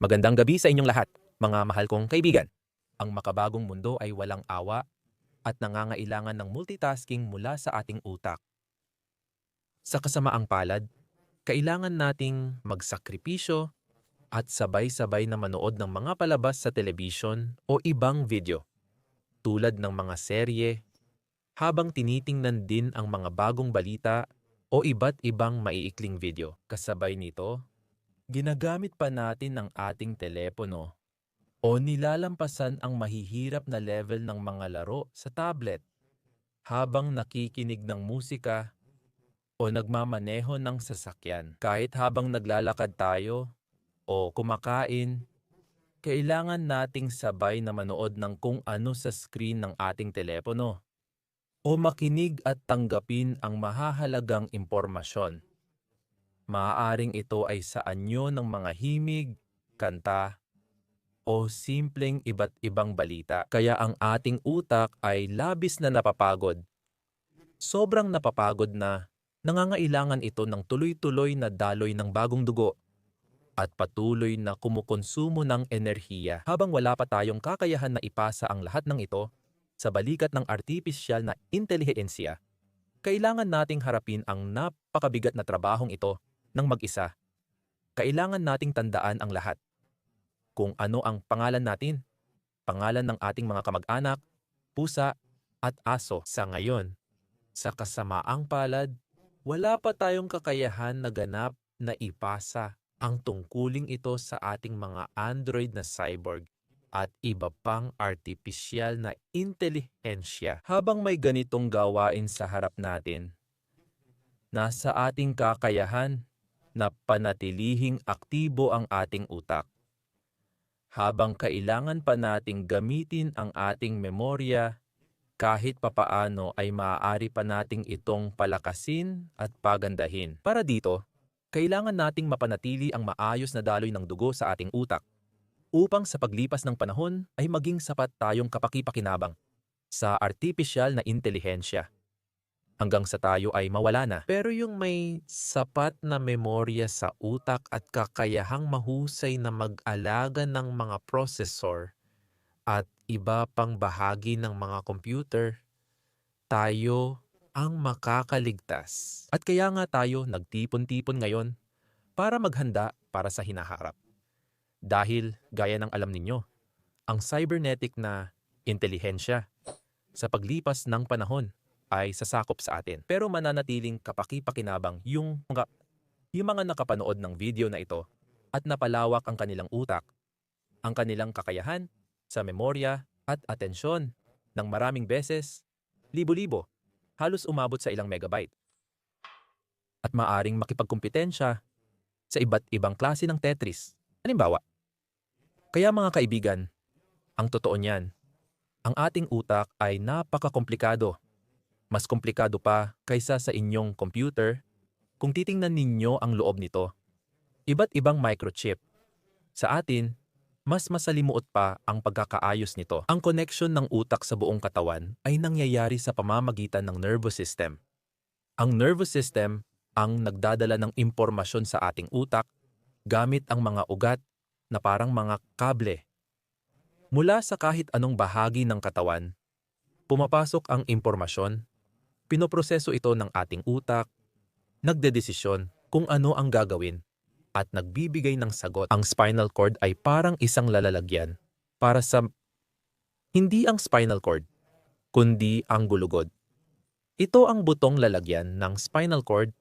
Magandang gabi sa inyong lahat, mga mahal kong kaibigan. Ang makabagong mundo ay walang awa at nangangailangan ng multitasking mula sa ating utak. Sa kasamaang palad, kailangan nating magsakripisyo at sabay-sabay na manood ng mga palabas sa telebisyon o ibang video, tulad ng mga serye, habang tinitingnan din ang mga bagong balita o iba't ibang maiikling video. Kasabay nito, ginagamit pa natin ang ating telepono o nilalampasan ang mahihirap na level ng mga laro sa tablet habang nakikinig ng musika o nagmamaneho ng sasakyan. Kahit habang naglalakad tayo o kumakain, kailangan nating sabay na manood ng kung ano sa screen ng ating telepono o makinig at tanggapin ang mahahalagang impormasyon. Maaaring ito ay sa anyo ng mga himig, kanta, o simpleng iba't ibang balita. Kaya ang ating utak ay labis na napapagod. Sobrang napapagod na nangangailangan ito ng tuloy-tuloy na daloy ng bagong dugo at patuloy na kumukonsumo ng enerhiya. Habang wala pa tayong kakayahan na ipasa ang lahat ng ito sa balikat ng artipisyal na intelihensya, kailangan nating harapin ang napakabigat na trabahong ito ng mag-isa. Kailangan nating tandaan ang lahat. Kung ano ang pangalan natin, pangalan ng ating mga kamag-anak, pusa, at aso. Sa ngayon, sa kasamaang palad, wala pa tayong kakayahan na ganap na ipasa ang tungkuling ito sa ating mga android na cyborg at iba pang artipisyal na intelihensya. Habang may ganitong gawain sa harap natin, nasa ating kakayahan na panatilihing aktibo ang ating utak. Habang kailangan pa nating gamitin ang ating memorya, kahit papaano ay maaari pa nating itong palakasin at pagandahin. Para dito, kailangan nating mapanatili ang maayos na daloy ng dugo sa ating utak upang sa paglipas ng panahon ay maging sapat tayong kapaki-pakinabang sa artipisyal na intelihensya. Hanggang sa tayo ay mawala na. Pero yung may sapat na memorya sa utak at kakayahang mahusay na mag-alaga ng mga processor at iba pang bahagi ng mga computer, tayo ang makakaligtas. At kaya nga tayo nagtipon-tipon ngayon para maghanda para sa hinaharap. Dahil, gaya ng alam ninyo, ang cybernetic na intelihensya sa paglipas ng panahon ay sasakop sa atin. Pero mananatiling kapaki-pakinabang yung mga nakapanood ng video na ito at napalawak ang kanilang utak, ang kanilang kakayahan sa memorya at atensyon ng maraming beses, libo-libo, halos umabot sa ilang megabyte. At maaring makipagkumpetensya sa iba't ibang klase ng Tetris. Halimbawa, kaya mga kaibigan, ang totoo niyan, ang ating utak ay napakakomplikado. Mas komplikado pa kaysa sa inyong computer kung titingnan ninyo ang loob nito. Iba't ibang microchip. Sa atin, mas masalimuot pa ang pagkakaayos nito. Ang connection ng utak sa buong katawan ay nangyayari sa pamamagitan ng nervous system. Ang nervous system ang nagdadala ng impormasyon sa ating utak gamit ang mga ugat na parang mga kable. Mula sa kahit anong bahagi ng katawan, pumapasok ang impormasyon, pinoproseso ito ng ating utak, nagdedesisyon kung ano ang gagawin, at nagbibigay ng sagot. Ang spinal cord ay parang isang lalalagyan para sa hindi ang spinal cord, kundi ang gulugod. Ito ang butong lalagyan ng spinal cord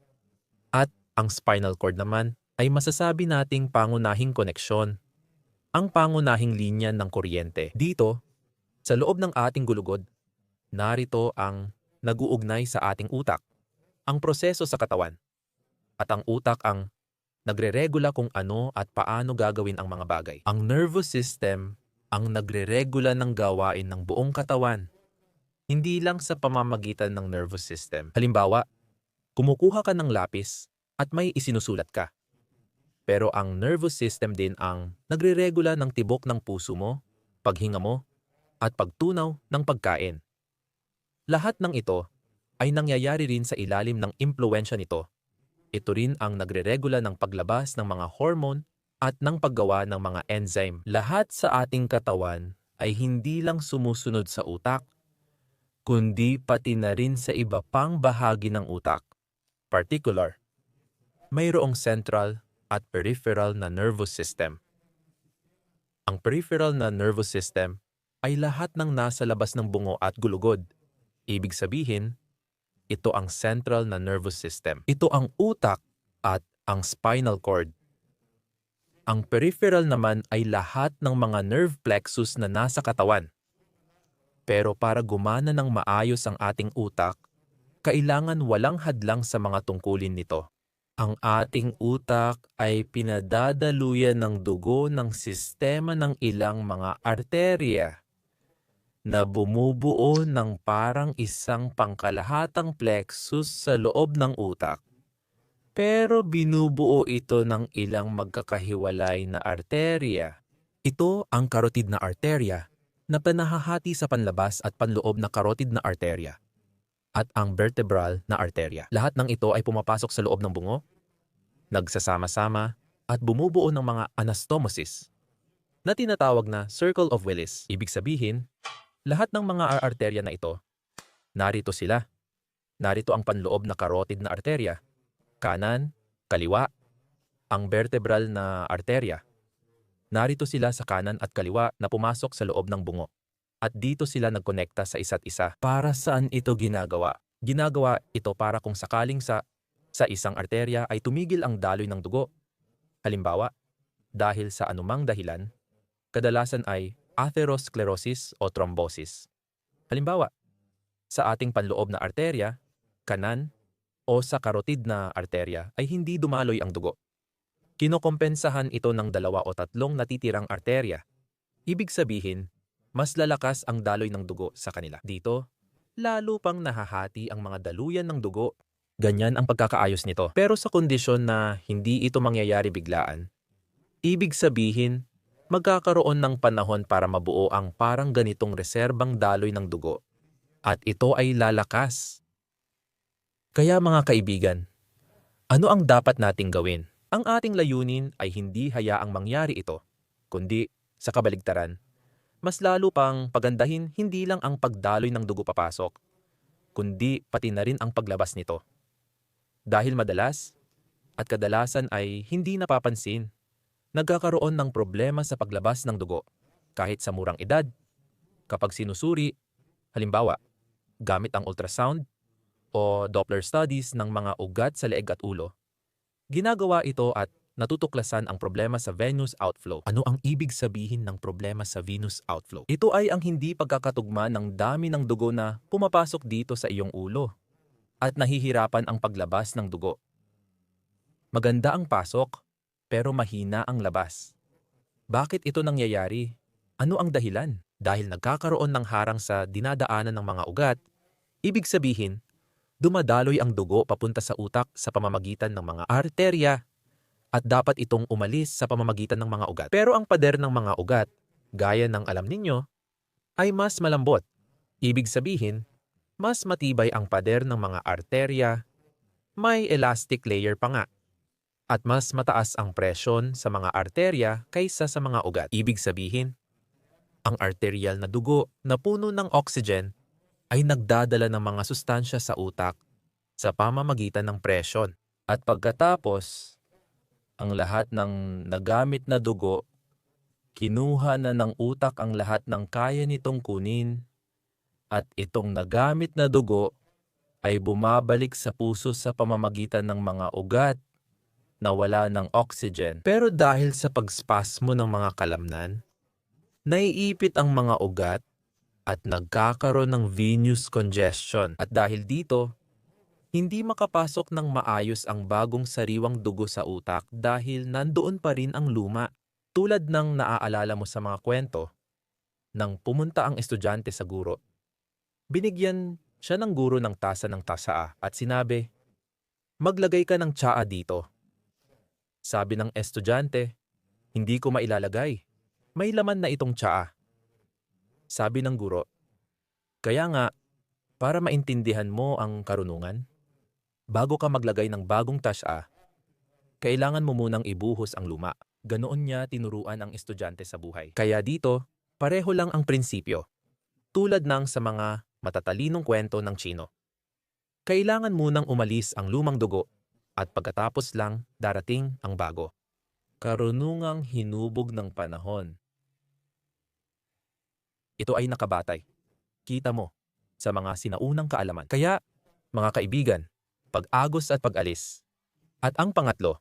at ang spinal cord naman ay masasabi nating pangunahing koneksyon, ang pangunahing linya ng kuryente. Dito, sa loob ng ating gulugod, narito ang nag-uugnay sa ating utak, ang proseso sa katawan, at ang utak ang nagreregula kung ano at paano gagawin ang mga bagay. Ang nervous system ang nagreregula ng gawain ng buong katawan, hindi lang sa pamamagitan ng nervous system. Halimbawa, kumukuha ka ng lapis at may isinusulat ka. Pero ang nervous system din ang nagreregula ng tibok ng puso mo, paghinga mo, at pagtunaw ng pagkain. Lahat ng ito ay nangyayari rin sa ilalim ng impluwensya nito. Ito rin ang nagreregula ng paglabas ng mga hormone at ng paggawa ng mga enzyme. Lahat sa ating katawan ay hindi lang sumusunod sa utak, kundi pati na rin sa iba pang bahagi ng utak. Particular, mayroong central at peripheral na nervous system. Ang peripheral na nervous system ay lahat ng nasa labas ng bungo at gulugod. Ibig sabihin, ito ang central na nervous system. Ito ang utak at ang spinal cord. Ang peripheral naman ay lahat ng mga nerve plexus na nasa katawan. Pero para gumana ng maayos ang ating utak, kailangan walang hadlang sa mga tungkulin nito. Ang ating utak ay pinadadaluyan ng dugo ng sistema ng ilang mga arterya na bumubuo ng parang isang pangkalahatang plexus sa loob ng utak. Pero binubuo ito ng ilang magkakahiwalay na arterya. Ito ang carotid na arterya na panahahati sa panlabas at panloob na carotid na arterya at ang vertebral na arterya. Lahat ng ito ay pumapasok sa loob ng bungo, nagsasama-sama at bumubuo ng mga anastomosis na tinatawag na circle of Willis. Ibig sabihin, lahat ng mga arterya na ito, narito sila. Narito ang panloob na carotid na arterya, kanan, kaliwa, ang vertebral na arterya. Narito sila sa kanan at kaliwa na pumasok sa loob ng bungo. At dito sila nagkonekta sa isa't isa. Para saan ito ginagawa? Ginagawa ito para kung sakaling sa isang arterya ay tumigil ang daloy ng dugo. Halimbawa, dahil sa anumang dahilan, kadalasan ay atherosclerosis o thrombosis. Halimbawa, sa ating panloob na arterya, kanan, o sa carotid na arterya ay hindi dumaloy ang dugo. Kinokompensahan ito ng 2 o 3 natitirang arterya. Ibig sabihin, mas lalakas ang daloy ng dugo sa kanila. Dito, lalo pang nahahati ang mga daluyan ng dugo. Ganyan ang pagkakaayos nito. Pero sa kondisyon na hindi ito mangyayari biglaan, ibig sabihin, magkakaroon ng panahon para mabuo ang parang ganitong reserbang daloy ng dugo. At ito ay lalakas. Kaya mga kaibigan, ano ang dapat nating gawin? Ang ating layunin ay hindi hayaang mangyari ito, kundi sa kabaligtaran, mas lalo pang pagandahin hindi lang ang pagdaloy ng dugo papasok, kundi pati na rin ang paglabas nito. Dahil madalas at kadalasan ay hindi napapansin, nagkakaroon ng problema sa paglabas ng dugo kahit sa murang edad. Kapag sinusuri, halimbawa, gamit ang ultrasound o Doppler studies ng mga ugat sa leeg at ulo, ginagawa ito at natutuklasan ang problema sa venous outflow. Ano ang ibig sabihin ng problema sa venous outflow? Ito ay ang hindi pagkakatugma ng dami ng dugo na pumapasok dito sa iyong ulo at nahihirapan ang paglabas ng dugo. Maganda ang pasok, pero mahina ang labas. Bakit ito nangyayari? Ano ang dahilan? Dahil nagkakaroon ng harang sa dinadaanan ng mga ugat, ibig sabihin, dumadaloy ang dugo papunta sa utak sa pamamagitan ng mga arterya at dapat itong umalis sa pamamagitan ng mga ugat. Pero ang pader ng mga ugat, gaya ng alam ninyo, ay mas malambot. Ibig sabihin, mas matibay ang pader ng mga arterya, may elastic layer pa nga, at mas mataas ang presyon sa mga arterya kaysa sa mga ugat. Ibig sabihin, ang arterial na dugo na puno ng oxygen ay nagdadala ng mga sustansya sa utak sa pamamagitan ng presyon. At pagkatapos, ang lahat ng nagamit na dugo, kinuha na ng utak ang lahat ng kaya nitong kunin at itong nagamit na dugo ay bumabalik sa puso sa pamamagitan ng mga ugat na wala ng oxygen. Pero dahil sa pagspasmo ng mga kalamnan, naiipit ang mga ugat at nagkakaroon ng venous congestion. At dahil dito, hindi makapasok ng maayos ang bagong sariwang dugo sa utak dahil nandoon pa rin ang luma. Tulad ng naaalala mo sa mga kwento, nang pumunta ang estudyante sa guro, binigyan siya ng guro ng tasa ng tasaa at sinabi, "Maglagay ka ng tsaa dito." Sabi ng estudyante, "Hindi ko mailalagay. May laman na itong tsaa." Sabi ng guro, "Kaya nga, para maintindihan mo ang karunungan, bago ka maglagay ng bagong tasya, kailangan mo munang ibuhos ang luma." Ganoon niya tinuruan ang estudyante sa buhay. Kaya dito, pareho lang ang prinsipyo. Tulad ng sa mga matatalinong kwento ng Chino. Kailangan munang umalis ang lumang dugo at pagkatapos lang darating ang bago. Karunungang hinubog ng panahon. Ito ay nakabatay. Kita mo sa mga sinaunang kaalaman. Kaya, mga kaibigan, pag-agos at pag-alis. At ang pangatlo,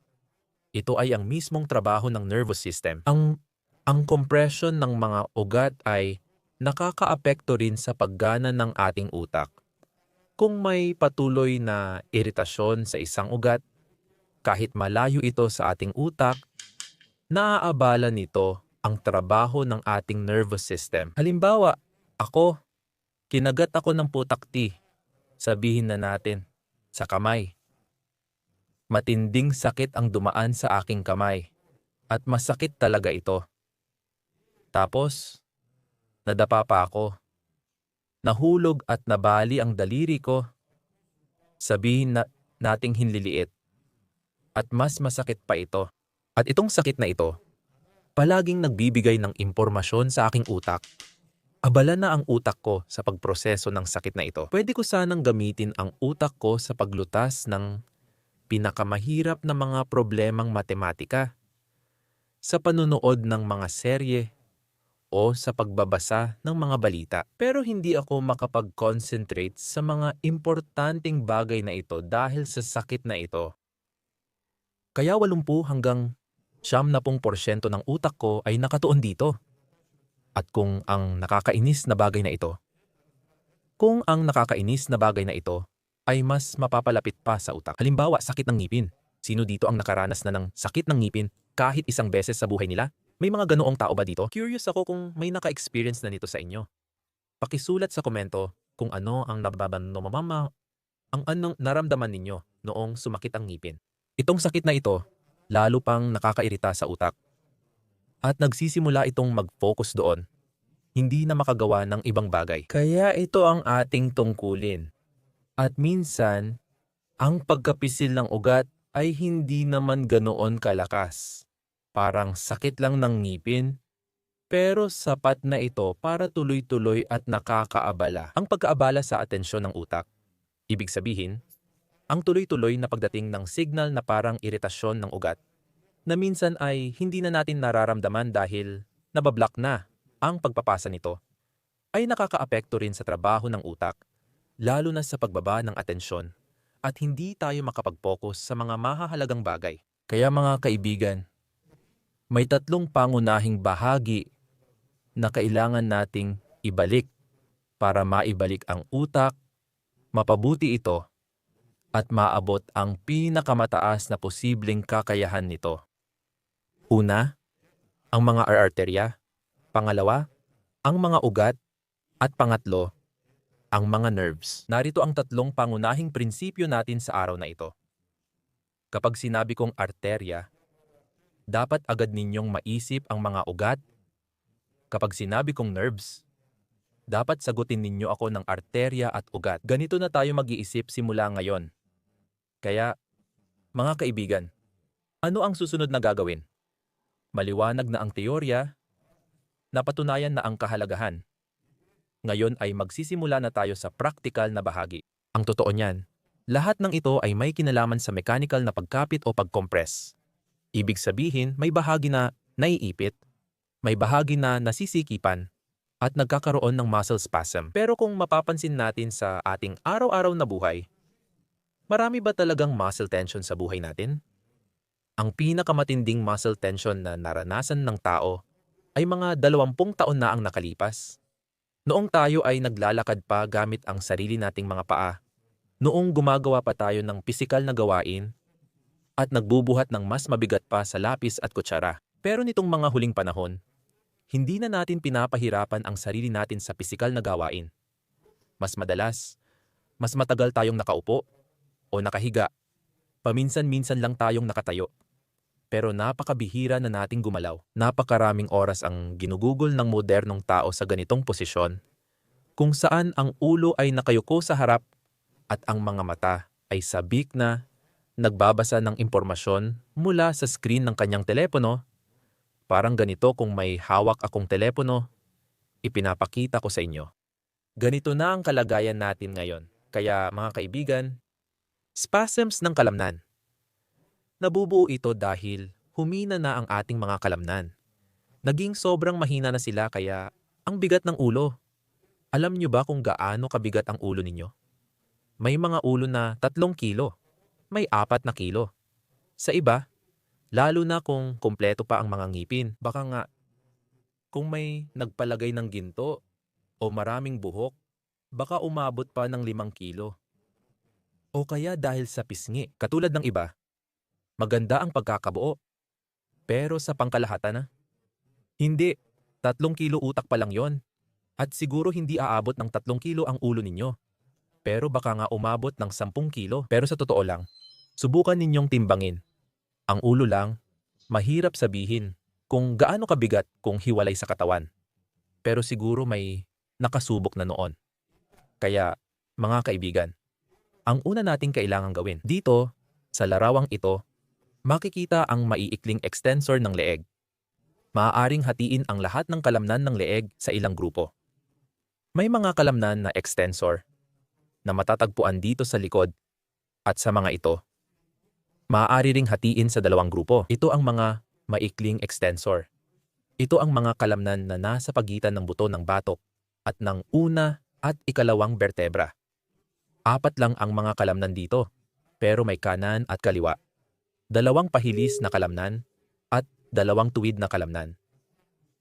ito ay ang mismong trabaho ng nervous system. Ang compression ng mga ugat ay nakakaapekto rin sa paggana ng ating utak. Kung may patuloy na iritasyon sa isang ugat, kahit malayo ito sa ating utak, naaabala nito ang trabaho ng ating nervous system. Halimbawa, kinagat ako ng putakti, sabihin na natin, sa kamay. Matinding sakit ang dumaan sa aking kamay at masakit talaga ito. Tapos, nadapa pa ako. Nahulog at nabali ang daliri ko. Sabihin nating hinliliit. At mas masakit pa ito. At itong sakit na ito, palaging nagbibigay ng impormasyon sa aking utak. Abala na ang utak ko sa pagproseso ng sakit na ito. Pwede ko sanang gamitin ang utak ko sa paglutas ng pinakamahirap na mga problemang matematika, sa panunood ng mga serye, o sa pagbabasa ng mga balita. Pero hindi ako makapag-concentrate sa mga importanteng bagay na ito dahil sa sakit na ito. Kaya 80 hanggang 70% ng utak ko ay nakatuon dito. At kung ang nakakainis na bagay na ito ay mas mapapalapit pa sa utak. Halimbawa, sakit ng ngipin. Sino dito ang nakaranas na ng sakit ng ngipin kahit isang beses sa buhay nila? May mga ganoong tao ba dito? Curious ako kung may naka-experience na nito sa inyo. Pakisulat sa komento kung ano ang anong naramdaman ninyo noong sumakit ang ngipin. Itong sakit na ito, lalo pang nakakairita sa utak. At nagsisimula itong mag-focus doon. Hindi na makagawa ng ibang bagay. Kaya ito ang ating tungkulin. At minsan, ang pagkapisil ng ugat ay hindi naman ganoon kalakas. Parang sakit lang ng ngipin, pero sapat na ito para tuloy-tuloy at nakakaabala. Ang pagkaabala sa atensyon ng utak, ibig sabihin, ang tuloy-tuloy na pagdating ng signal na parang iritasyon ng ugat, na minsan ay hindi na natin nararamdaman dahil nabablock na ang pagpapasa nito, ay nakakaapekto rin sa trabaho ng utak, lalo na sa pagbaba ng atensyon, at hindi tayo makapag-focus sa mga mahahalagang bagay. Kaya mga kaibigan, may 3 pangunahing bahagi na kailangan nating ibalik para maibalik ang utak, mapabuti ito, at maabot ang pinakamataas na posibleng kakayahan nito. Una, ang mga arterya. Pangalawa, ang mga ugat. At pangatlo, ang mga nerves. Narito ang 3 pangunahing prinsipyo natin sa araw na ito. Kapag sinabi kong arterya, dapat agad ninyong maisip ang mga ugat. Kapag sinabi kong nerves, dapat sagutin ninyo ako ng arterya at ugat. Ganito na tayo mag-iisip simula ngayon. Kaya, mga kaibigan, ano ang susunod na gagawin? Maliwanag na ang teorya, napatunayan na ang kahalagahan. Ngayon ay magsisimula na tayo sa practical na bahagi. Ang totoo niyan, lahat ng ito ay may kinalaman sa mechanical na pagkapit o pag-compress. Ibig sabihin, may bahagi na naiipit, may bahagi na nasisikipan, at nagkakaroon ng muscle spasm. Pero kung mapapansin natin sa ating araw-araw na buhay, marami ba talagang muscle tension sa buhay natin? Ang pinakamatinding muscle tension na naranasan ng tao ay mga 20 taon na ang nakalipas. Noong tayo ay naglalakad pa gamit ang sarili nating mga paa, noong gumagawa pa tayo ng pisikal na gawain, at nagbubuhat ng mas mabigat pa sa lapis at kutsara. Pero nitong mga huling panahon, hindi na natin pinapahirapan ang sarili natin sa pisikal na gawain. Mas madalas, mas matagal tayong nakaupo o nakahiga. Paminsan-minsan lang tayong nakatayo. Pero napakabihira na nating gumalaw. Napakaraming oras ang ginugugol ng modernong tao sa ganitong posisyon, kung saan ang ulo ay nakayuko sa harap at ang mga mata ay sabik na nagbabasa ng impormasyon mula sa screen ng kanyang telepono Parang ganito kung may hawak akong telepono, ipinapakita ko sa inyo. Ganito na ang kalagayan natin ngayon. Kaya mga kaibigan, spasms ng kalamnan. Nabubuo ito dahil humina na ang ating mga kalamnan. Naging sobrang mahina na sila kaya ang bigat ng ulo. Alam nyo ba kung gaano kabigat ang ulo ninyo? May mga ulo na 3 kilo, may 4 na kilo. Sa iba, lalo na kung kumpleto pa ang mga ngipin, baka nga kung may nagpalagay ng ginto o maraming buhok, baka umabot pa ng 5 kilo. O kaya dahil sa pisngi, katulad ng iba, maganda ang pagkakabuo. Pero sa pangkalahatan na, hindi, 3 kilo utak pa lang yon. At siguro hindi aabot ng 3 kilo ang ulo ninyo. Pero baka nga umabot ng 10 kilo. Pero sa totoo lang, subukan ninyong timbangin. Ang ulo lang, mahirap sabihin kung gaano kabigat kung hiwalay sa katawan. Pero siguro may nakasubok na noon. Kaya, mga kaibigan, ang una nating kailangang gawin dito, sa larawang ito, makikita ang maiikling extensor ng leeg. Maaaring hatiin ang lahat ng kalamnan ng leeg sa ilang grupo. May mga kalamnan na extensor na matatagpuan dito sa likod at sa mga ito. Maaari ring hatiin sa 2 grupo. Ito ang mga maikling extensor. Ito ang mga kalamnan na nasa pagitan ng buto ng batok at ng una at ikalawang bertebra. 4 lang ang mga kalamnan dito, pero may kanan at kaliwa. 2 pahilis na kalamnan at 2 tuwid na kalamnan.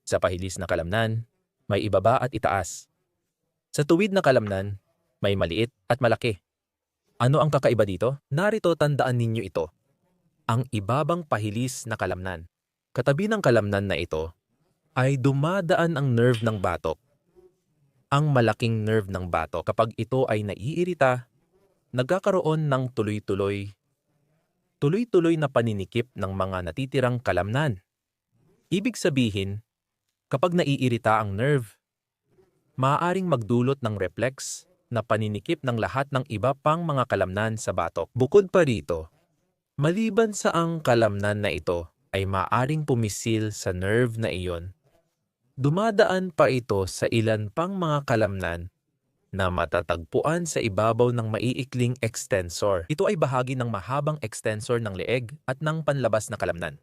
Sa pahilis na kalamnan, may ibaba at itaas. Sa tuwid na kalamnan, may maliit at malaki. Ano ang kakaiba dito? Narito, tandaan ninyo ito. Ang ibabang pahilis na kalamnan. Katabi ng kalamnan na ito ay dumadaan ang nerve ng batok. Ang malaking nerve ng batok, kapag ito ay naiirita, nagkakaroon ng tuloy-tuloy na paninikip ng mga natitirang kalamnan. Ibig sabihin, kapag naiirita ang nerve, maaaring magdulot ng reflex na paninikip ng lahat ng iba pang mga kalamnan sa batok. Bukod pa rito, maliban sa ang kalamnan na ito ay maaaring pumisil sa nerve na iyon, dumadaan pa ito sa ilan pang mga kalamnan na matatagpuan sa ibabaw ng maiikling extensor. Ito ay bahagi ng mahabang extensor ng leeg at ng panlabas na kalamnan.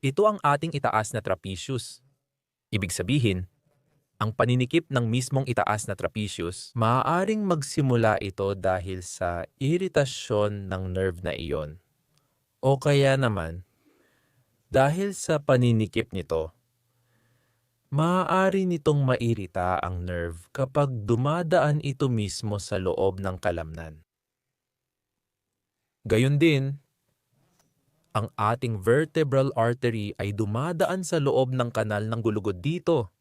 Ito ang ating itaas na trapezius. Ibig sabihin, ang paninikip ng mismong itaas na trapezius, maaaring magsimula ito dahil sa iritasyon ng nerve na iyon. O kaya naman, dahil sa paninikip nito, maaari nitong mairita ang nerve kapag dumadaan ito mismo sa loob ng kalamnan. Gayon din, ang ating vertebral artery ay dumadaan sa loob ng kanal ng gulugod dito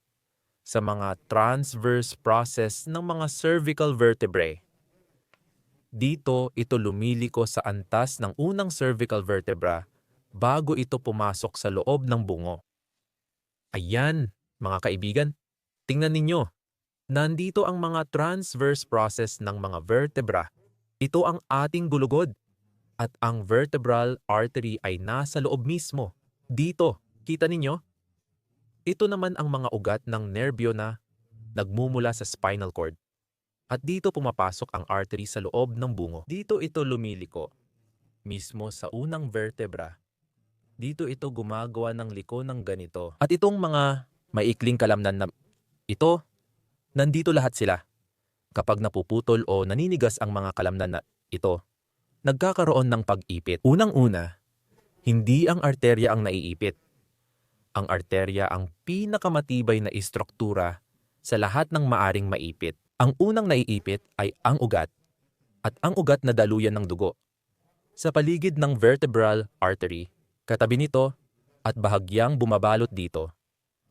sa mga transverse process ng mga cervical vertebrae. Dito ito lumiliko sa antas ng unang cervical vertebra bago ito pumasok sa loob ng bungo. Ayan, mga kaibigan, tingnan ninyo. Nandito ang mga transverse process ng mga vertebra. Ito ang ating gulugod. At ang vertebral artery ay nasa loob mismo. Dito, kita ninyo? Ito naman ang mga ugat ng nerbyo na nagmumula sa spinal cord. At dito pumapasok ang artery sa loob ng bungo. Dito ito lumiliko, mismo sa unang vertebra. Dito ito gumagawa ng liko ng ganito. At itong mga maikling kalamnan na ito, nandito lahat sila. Kapag napuputol o naninigas ang mga kalamnan na ito, nagkakaroon ng pag-ipit. Unang-una, hindi ang arterya ang naiipit. Ang arterya ang pinakamatibay na istruktura sa lahat ng maaring maipit. Ang unang naiipit ay ang ugat at ang ugat na daluyan ng dugo. Sa paligid ng vertebral artery, katabi nito at bahagyang bumabalot dito,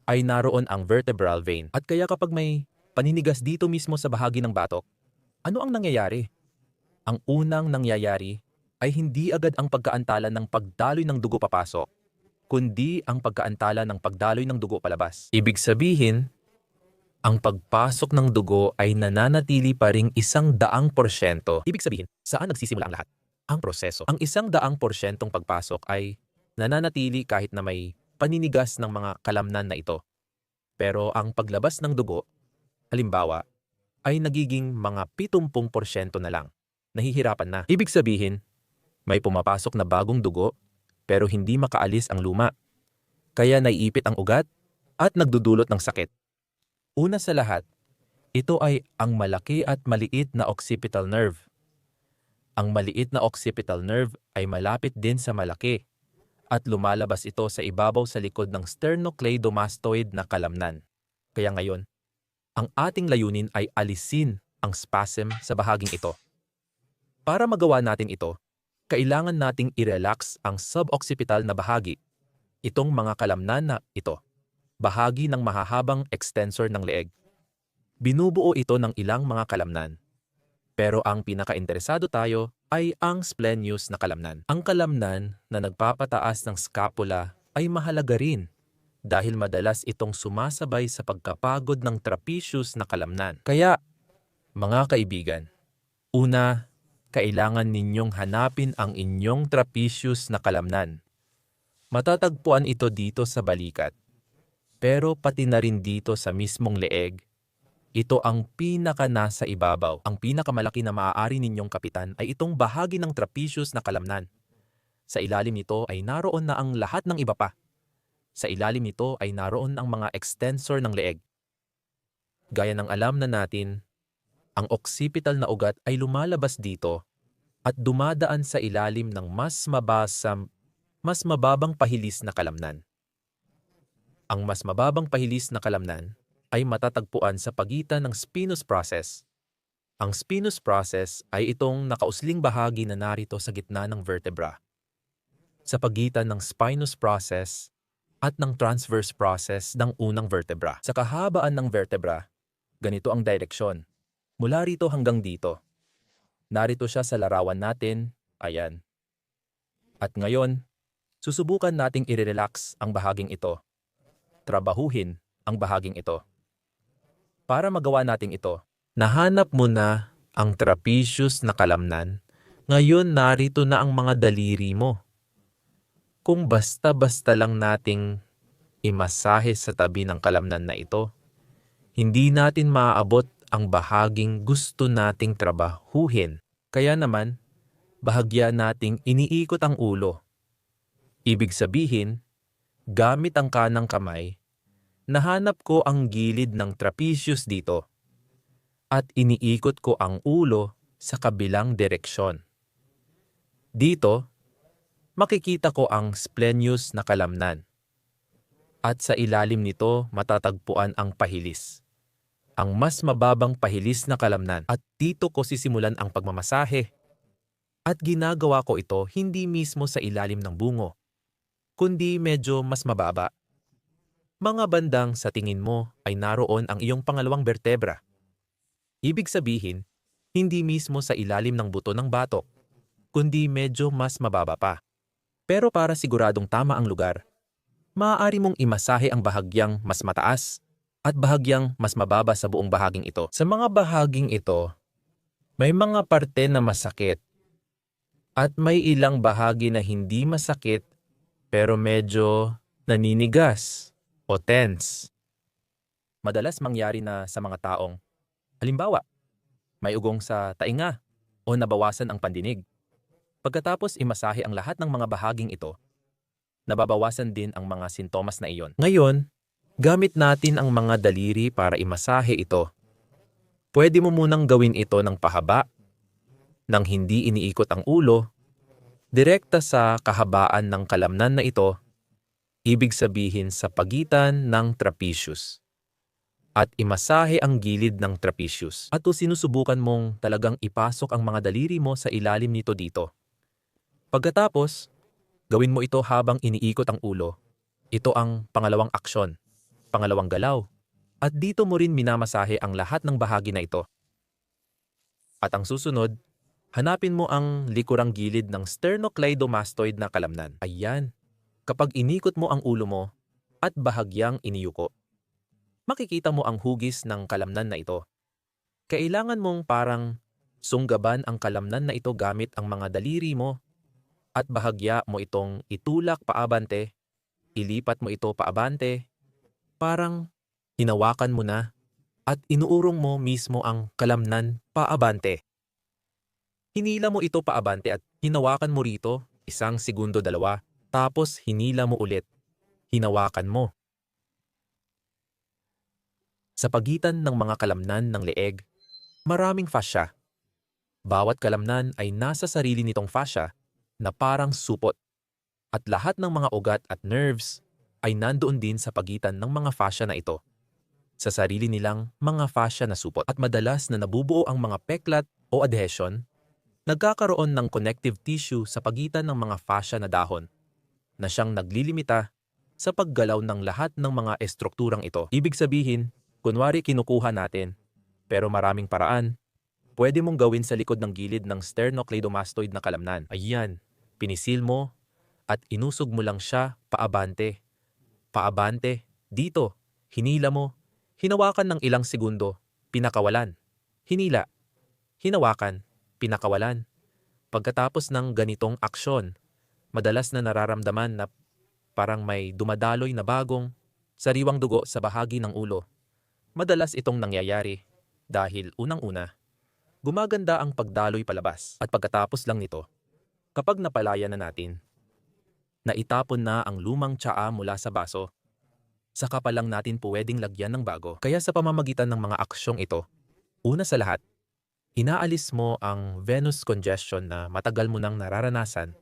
ay naroon ang vertebral vein. At kaya kapag may paninigas dito mismo sa bahagi ng batok, ano ang nangyayari? Ang unang nangyayari ay hindi agad ang pagkaantala ng pagdaloy ng dugo papasok, kundi ang pagkaantala ng pagdaloy ng dugo palabas. Ibig sabihin, ang pagpasok ng dugo ay nananatili pa ring 100%. Ibig sabihin, saan nagsisimula ang lahat? Ang proseso. Ang 100% pagpasok ay nananatili kahit na may paninigas ng mga kalamnan na ito. Pero ang paglabas ng dugo, halimbawa, ay nagiging mga 70% na lang. Nahihirapan na. Ibig sabihin, may pumapasok na bagong dugo pero hindi makaalis ang luma. Kaya naiipit ang ugat at nagdudulot ng sakit. Una sa lahat, ito ay ang malaki at maliit na occipital nerve. Ang maliit na occipital nerve ay malapit din sa malaki at lumalabas ito sa ibabaw sa likod ng sternocleidomastoid na kalamnan. Kaya ngayon, ang ating layunin ay alisin ang spasm sa bahaging ito. Para magawa natin ito, kailangan nating i-relax ang suboccipital na bahagi. Itong mga kalamnan na ito, bahagi ng mahahabang extensor ng leeg. Binubuo ito ng ilang mga kalamnan. Pero ang pinaka-interesado tayo ay ang splenius na kalamnan. Ang kalamnan na nagpapataas ng scapula ay mahalaga rin dahil madalas itong sumasabay sa pagkapagod ng trapezius na kalamnan. Kaya, mga kaibigan, una, kailangan ninyong hanapin ang inyong trapezius na kalamnan. Matatagpuan ito dito sa balikat, pero pati na rin dito sa mismong leeg. Ito ang pinaka nasa ibabaw. Ang pinakamalaki na maaari ninyong kapitan ay itong bahagi ng trapezius na kalamnan. Sa ilalim nito ay naroon na ang lahat ng iba pa. Sa ilalim nito ay naroon ang mga extensor ng leeg. Gaya ng alam na natin, ang occipital na ugat ay lumalabas dito at dumadaan sa ilalim ng mas mababang pahilis na kalamnan. Ang mas mababang pahilis na kalamnan ay matatagpuan sa pagitan ng spinous process. Ang spinous process ay itong nakausling bahagi na narito sa gitna ng vertebra. Sa pagitan ng spinous process at ng transverse process ng unang vertebra. Sa kahabaan ng vertebra, ganito ang direksyon. Mula rito hanggang dito. Narito siya sa larawan natin, ayan. At ngayon, susubukan nating i-relax ang bahaging ito. Trabahuhin ang bahaging ito. Para magawa natin ito, nahanap mo na ang trapezius na kalamnan. Ngayon narito na ang mga daliri mo. Kung basta-basta lang nating imasahe sa tabi ng kalamnan na ito, hindi natin maaabot ang bahaging gusto nating trabahuhin. Kaya naman, bahagya nating iniikot ang ulo. Ibig sabihin, gamit ang kanang kamay, nahanap ko ang gilid ng trapezius dito at iniikot ko ang ulo sa kabilang direksyon. Dito, makikita ko ang splenius na kalamnan at sa ilalim nito matatagpuan ang pahilis, ang mas mababang pahilis na kalamnan at dito ko sisimulan ang pagmamasahe. At ginagawa ko ito hindi mismo sa ilalim ng bungo, kundi medyo mas mababa. Mga bandang sa tingin mo ay naroon ang iyong pangalawang bertebra. Ibig sabihin, hindi mismo sa ilalim ng buto ng batok, kundi medyo mas mababa pa. Pero para siguradong tama ang lugar, maaari mong imasahe ang bahagyang mas mataas at bahagyang mas mababa sa buong bahaging ito. Sa mga bahaging ito, may mga parte na masakit at may ilang bahagi na hindi masakit pero medyo naninigas o tense. Madalas mangyari na sa mga taong, halimbawa, may ugong sa tainga o nabawasan ang pandinig. Pagkatapos imasahe ang lahat ng mga bahaging ito, nababawasan din ang mga sintomas na iyon. Ngayon, gamit natin ang mga daliri para imasahe ito. Pwede mo munang gawin ito ng pahaba, nang hindi iniikot ang ulo, direkta sa kahabaan ng kalamnan na ito, ibig sabihin sa pagitan ng trapezius. At imasahe ang gilid ng trapezius. At sinusubukan mong talagang ipasok ang mga daliri mo sa ilalim nito dito. Pagkatapos, gawin mo ito habang iniikot ang ulo. Ito ang pangalawang aksyon, pangalawang galaw. At dito mo rin minamasahe ang lahat ng bahagi na ito. At ang susunod, hanapin mo ang likurang gilid ng sternocleidomastoid na kalamnan. Ayan. Kapag inikot mo ang ulo mo at bahagyang iniyuko, makikita mo ang hugis ng kalamnan na ito. Kailangan mong parang sunggaban ang kalamnan na ito gamit ang mga daliri mo at bahagya mo itong itulak paabante ilipat mo ito paabante, parang hinawakan mo na at inuurong mo mismo ang kalamnan paabante. Hinila mo ito paabante at hinawakan mo rito 1 segundo 2, tapos hinila mo ulit, hinawakan mo. Sa pagitan ng mga kalamnan ng leeg, maraming fascia. Bawat kalamnan ay nasa sarili nitong fascia na parang supot, at lahat ng mga ugat at nerves ay nandoon din sa pagitan ng mga fascia na ito, sa sarili nilang mga fascia na supot. At madalas na nabubuo ang mga peklat o adhesion, nagkakaroon ng connective tissue sa pagitan ng mga fascia na dahon, na siyang naglilimita sa paggalaw ng lahat ng mga estrukturang ito. Ibig sabihin, kunwari kinukuha natin, pero maraming paraan, pwede mong gawin sa likod ng gilid ng sternocleidomastoid na kalamnan. Ayan, pinisil mo at inusog mo lang siya paabante. Paabante, dito, hinila mo, hinawakan ng ilang segundo, pinakawalan. Hinila, hinawakan, pinakawalan. Pagkatapos ng ganitong aksyon, madalas na nararamdaman na parang may dumadaloy na bagong sariwang dugo sa bahagi ng ulo. Madalas itong nangyayari dahil unang-una, gumaganda ang pagdaloy palabas, at pagkatapos lang nito, kapag napalaya na natin, naitapon na ang lumang tsaa mula sa baso, saka pa lang natin pwedeng lagyan ng bago. Kaya sa pamamagitan ng mga aksyong ito, una sa lahat, inaalis mo ang venous congestion na matagal mo nang nararanasan,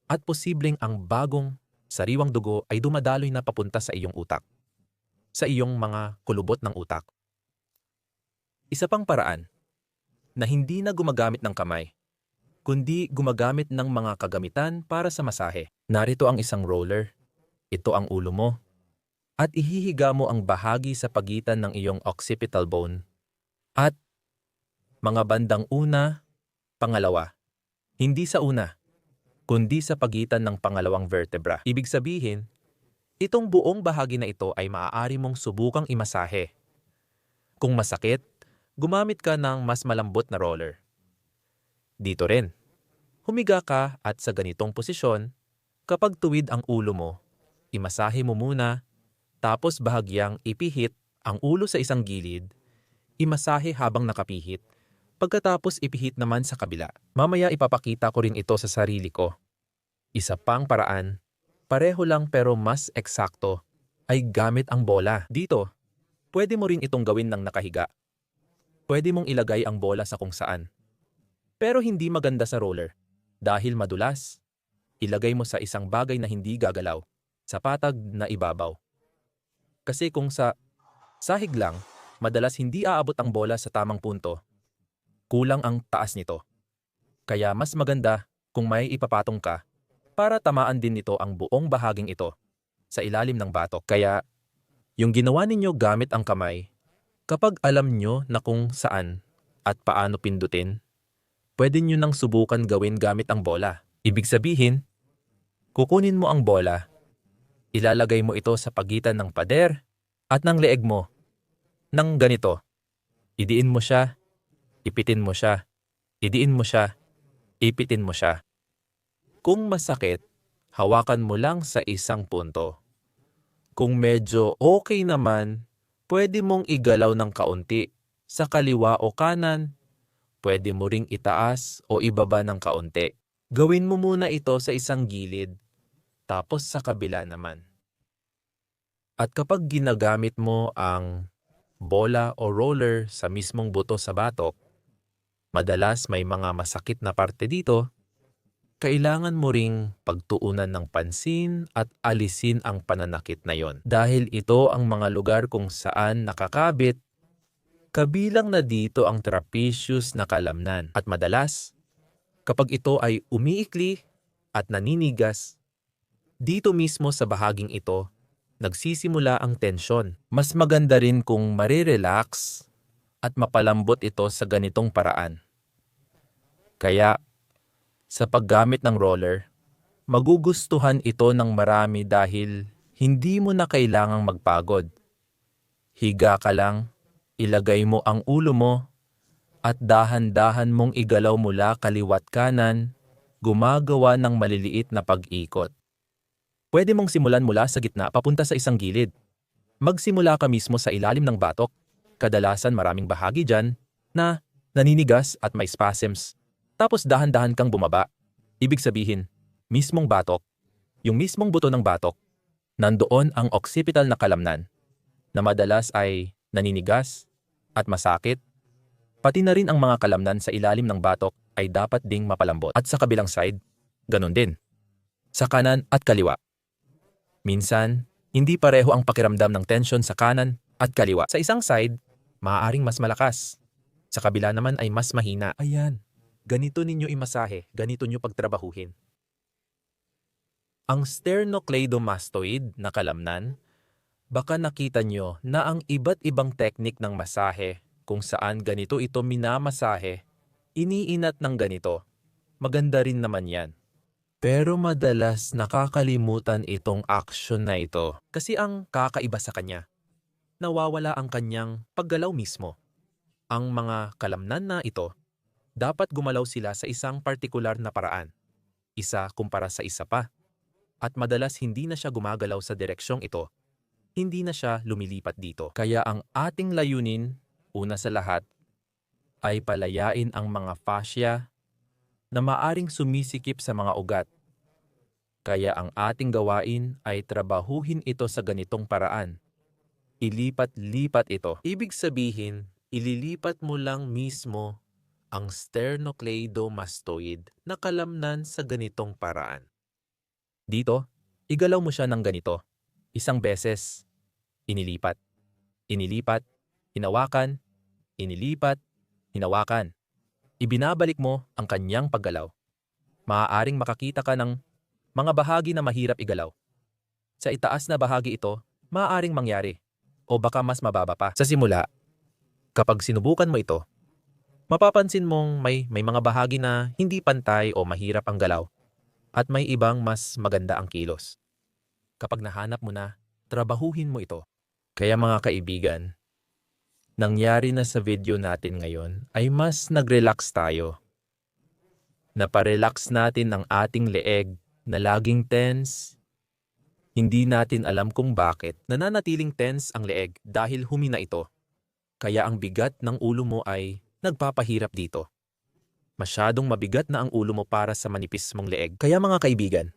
at posibleng ang bagong sariwang dugo ay dumadaloy na papunta sa iyong utak, sa iyong mga kulubot ng utak. Isa pang paraan na hindi na gumagamit ng kamay, kundi gumagamit ng mga kagamitan para sa masahe. Narito ang isang roller, ito ang ulo mo, at ihihiga mo ang bahagi sa pagitan ng iyong occipital bone at mga bandang una, pangalawa. Hindi sa una, kundi sa pagitan ng pangalawang vertebra. Ibig sabihin, itong buong bahagi na ito ay maaari mong subukang imasahe. Kung masakit, gumamit ka ng mas malambot na roller. Dito rin, humiga ka at sa ganitong posisyon, kapag tuwid ang ulo mo, imasahe mo muna, tapos bahagyang ipihit ang ulo sa isang gilid, imasahe habang nakapihit, pagkatapos ipihit naman sa kabila. Mamaya ipapakita ko rin ito sa sarili ko. Isa pang paraan, pareho lang pero mas eksakto, ay gamit ang bola. Dito, pwede mo rin itong gawin ng nakahiga. Pwede mong ilagay ang bola sa kung saan. Pero hindi maganda sa roller. Dahil madulas, ilagay mo sa isang bagay na hindi gagalaw, sa patag na ibabaw. Kasi kung sa sahig lang, madalas hindi aabot ang bola sa tamang punto. Kulang ang taas nito. Kaya mas maganda kung may ipapatong ka para tamaan din nito ang buong bahaging ito sa ilalim ng batok. Kaya yung ginawa ninyo gamit ang kamay, kapag alam nyo na kung saan at paano pindutin, pwede nyo nang subukan gawin gamit ang bola. Ibig sabihin, kukunin mo ang bola, ilalagay mo ito sa pagitan ng pader at ng leeg mo, ng ganito. Idiin mo siya, ipitin mo siya, idiin mo siya, ipitin mo siya. Kung masakit, hawakan mo lang sa isang punto. Kung medyo okay naman, pwede mong igalaw ng kaunti sa kaliwa o kanan. Pwede mo ring itaas o ibaba ng kaunti. Gawin mo muna ito sa isang gilid, tapos sa kabila naman. At kapag ginagamit mo ang bola o roller sa mismong buto sa batok, madalas may mga masakit na parte dito, kailangan mo ring pagtuunan ng pansin at alisin ang pananakit na yon. Dahil ito ang mga lugar kung saan nakakabit, kabilang na dito ang trapezius na kalamnan. At madalas, kapag ito ay umiikli at naninigas, dito mismo sa bahaging ito, nagsisimula ang tensyon. Mas maganda rin kung marirelax at mapalambot ito sa ganitong paraan. Kaya, sa paggamit ng roller, magugustuhan ito ng marami dahil hindi mo na kailangang magpagod. Higa ka lang, ilagay mo ang ulo mo, at dahan-dahan mong igalaw mula kaliwat kanan, gumagawa ng maliliit na pag-ikot. Pwede mong simulan mula sa gitna papunta sa isang gilid. Magsimula ka mismo sa ilalim ng batok. Kadalasan maraming bahagi dyan na naninigas at may spasms. Tapos dahan-dahan kang bumaba. Ibig sabihin, mismong batok, yung mismong buto ng batok, nandoon ang occipital na kalamnan na madalas ay naninigas at masakit. Pati na rin ang mga kalamnan sa ilalim ng batok ay dapat ding mapalambot. At sa kabilang side, ganun din. Sa kanan at kaliwa. Minsan, hindi pareho ang pakiramdam ng tensyon sa kanan at kaliwa. Sa isang side, maaaring mas malakas. Sa kabila naman ay mas mahina. Ayan, ganito ninyo imasahe, ganito nyo pagtrabahuhin. Ang sternocleidomastoid na kalamnan, baka nakita nyo na ang iba't ibang teknik ng masahe kung saan ganito ito minamasahe, iniinat ng ganito. Maganda rin naman yan. Pero madalas nakakalimutan itong aksyon na ito kasi ang kakaiba sa kanya, nawawala ang kanyang paggalaw mismo. Ang mga kalamnan na ito, dapat gumalaw sila sa isang partikular na paraan, isa kumpara sa isa pa. At madalas hindi na siya gumagalaw sa direksyong ito, hindi na siya lumilipat dito. Kaya ang ating layunin, una sa lahat, ay palayain ang mga fascia na maaring sumisikip sa mga ugat. Kaya ang ating gawain ay trabahuhin ito sa ganitong paraan. Ilipat-lipat ito. Ibig sabihin, ililipat mo lang mismo ang sternocleidomastoid na kalamnan sa ganitong paraan. Dito, igalaw mo siya ng ganito. Isang beses, inilipat. Inilipat, hinawakan, inilipat, hinawakan. Ibinabalik mo ang kanyang paggalaw. Maaaring makakita ka ng mga bahagi na mahirap igalaw. Sa itaas na bahagi ito, maaaring mangyari. O baka mas mababa pa. Sa simula, kapag sinubukan mo ito, mapapansin mong may mga bahagi na hindi pantay o mahirap ang galaw. At may ibang mas maganda ang kilos. Kapag nahanap mo na, trabahuhin mo ito. Kaya mga kaibigan, nangyari na sa video natin ngayon ay mas nag-relax tayo. Naparelax natin ang ating leeg na laging tense. Hindi natin alam kung bakit nananatiling tense ang leeg dahil humina ito. Kaya ang bigat ng ulo mo ay nagpapahirap dito. Masyadong mabigat na ang ulo mo para sa manipis mong leeg. Kaya mga kaibigan,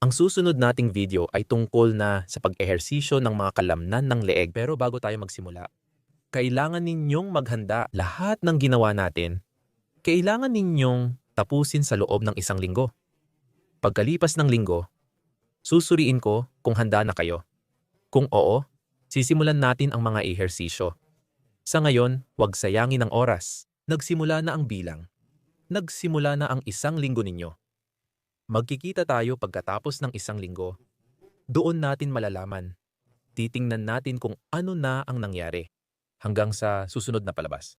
ang susunod nating video ay tungkol na sa pag-ehersisyo ng mga kalamnan ng leeg. Pero bago tayo magsimula, kailangan ninyong maghanda lahat ng ginawa natin. Kailangan ninyong tapusin sa loob ng 1 linggo. Pagkalipas ng linggo, susuriin ko kung handa na kayo. Kung oo, sisimulan natin ang mga ehersisyo. Sa ngayon, huwag sayangin ang oras. Nagsimula na ang bilang. Nagsimula na ang 1 linggo ninyo. Magkikita tayo pagkatapos ng 1 linggo. Doon natin malalaman. Titingnan natin kung ano na ang nangyari. Hanggang sa susunod na palabas.